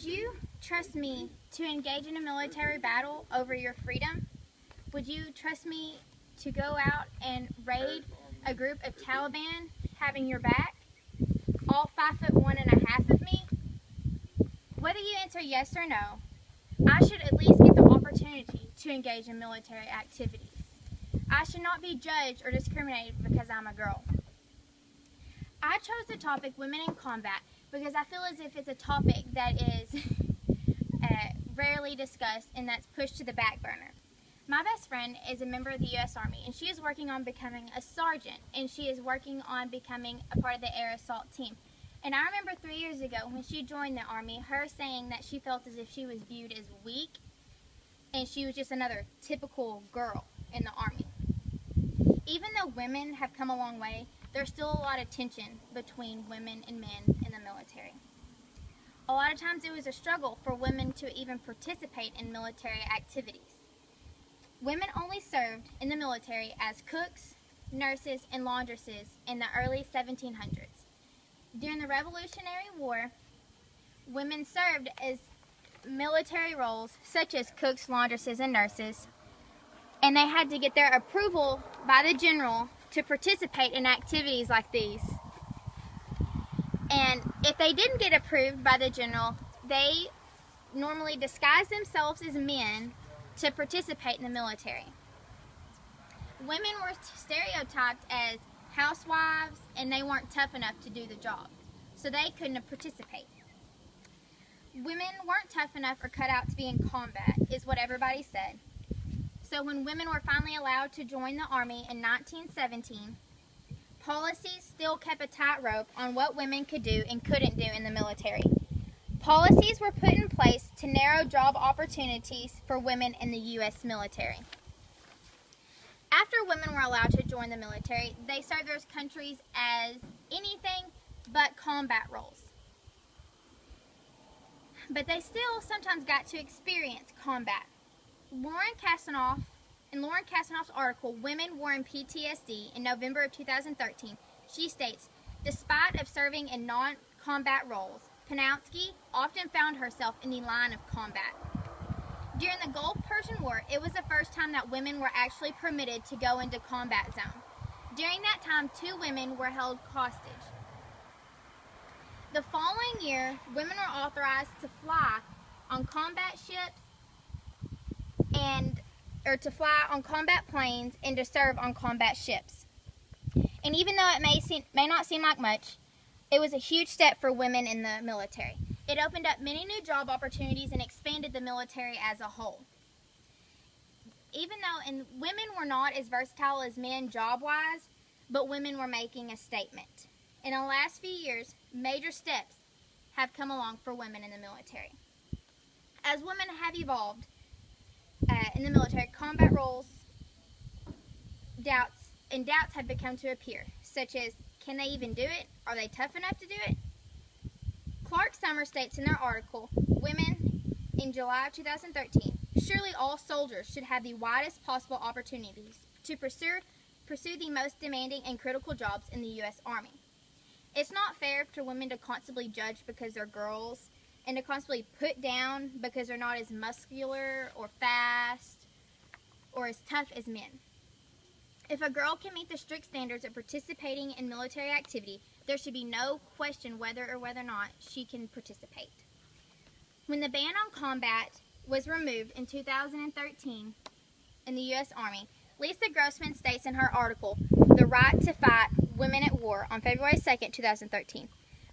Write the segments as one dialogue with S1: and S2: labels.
S1: Would you trust me to engage in a military battle over your freedom? Would you trust me to go out and raid a group of Taliban having your back? All 5'1.5" of me? Whether you answer yes or no, I should at least get the opportunity to engage in military activities. I should not be judged or discriminated because I'm a girl. I chose the topic Women in Combat because I feel as if it's a topic that is rarely discussed and that's pushed to the back burner. My best friend is a member of the U.S. Army, and she is working on becoming a sergeant, and she is working on becoming a part of the air assault team. And I remember 3 years ago when she joined the Army, her saying that she felt as if she was viewed as weak and she was just another typical girl in the Army. Even though women have come a long way, there's still a lot of tension between women and men in the military. A lot of times it was a struggle for women to even participate in military activities. Women only served in the military as cooks, nurses, and laundresses in the early 1700s. During the Revolutionary War, women served as military roles such as cooks, laundresses, and nurses, and they had to get their approval by the general to participate in activities like these. And if they didn't get approved by the general, they normally disguised themselves as men to participate in the military. Women were stereotyped as housewives, and they weren't tough enough to do the job, so they couldn't participate. Women weren't tough enough or cut out to be in combat, is what everybody said. So when women were finally allowed to join the Army in 1917, policies still kept a tightrope on what women could do and couldn't do in the military. Policies were put in place to narrow job opportunities for women in the U.S. military. After women were allowed to join the military, they served their countries as anything but combat roles. But they still sometimes got to experience combat. In Lauren Kasanoff's article, Women, War, and PTSD, in November of 2013, she states, despite of serving in non-combat roles, Panowski often found herself in the line of combat. During the Gulf-Persian War, it was the first time that women were actually permitted to go into combat zone. During that time, 2 women were held hostage. The following year, women were authorized to fly on combat ships or to fly on combat planes and to serve on combat ships. And even though it may not seem like much, it was a huge step for women in the military. It opened up many new job opportunities and expanded the military as a whole. Women were not as versatile as men job-wise, but women were making a statement. In the last few years, major steps have come along for women in the military. As women have evolved in the military, combat roles, doubts have begun to appear, such as, can they even do it? Are they tough enough to do it? Clark Summer states in their article, Women, in July of 2013, surely all soldiers should have the widest possible opportunities to pursue the most demanding and critical jobs in the U.S. Army. It's not fair for women to constantly judge because they're girls and to constantly put down because they're not as muscular or fast or as tough as men. If a girl can meet the strict standards of participating in military activity, there should be no question whether or not she can participate. When the ban on combat was removed in 2013 in the U.S. Army, Lisa Grossman states in her article, The Right to Fight Women at War, on February 2, 2013,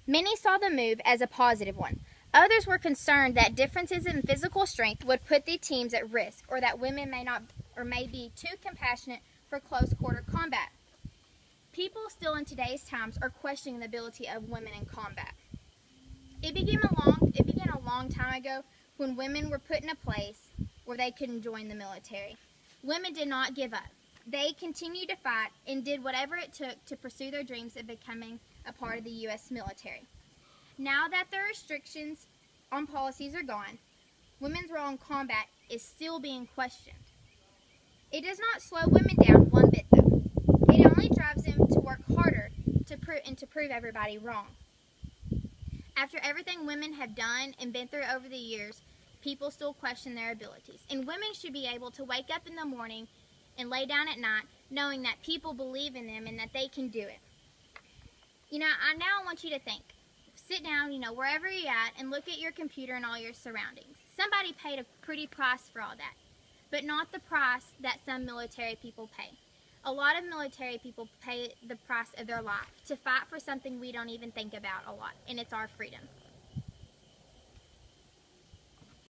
S1: many saw the move as a positive one. Others were concerned that differences in physical strength would put the teams at risk, or that women may be too compassionate for close-quarter combat. People still in today's times are questioning the ability of women in combat. It began a long time ago when women were put in a place where they couldn't join the military. Women did not give up. They continued to fight and did whatever it took to pursue their dreams of becoming a part of the U.S. military. Now that the restrictions on policies are gone, women's role in combat is still being questioned. It does not slow women down one bit, though. It only drives them to work harder to prove everybody wrong. After everything women have done and been through over the years, people still question their abilities. And women should be able to wake up in the morning and lay down at night knowing that people believe in them and that they can do it. I want you to think. Sit down, wherever you're at, and look at your computer and all your surroundings. Somebody paid a pretty price for all that, but not the price that some military people pay. A lot of military people pay the price of their life to fight for something we don't even think about a lot, and it's our freedom.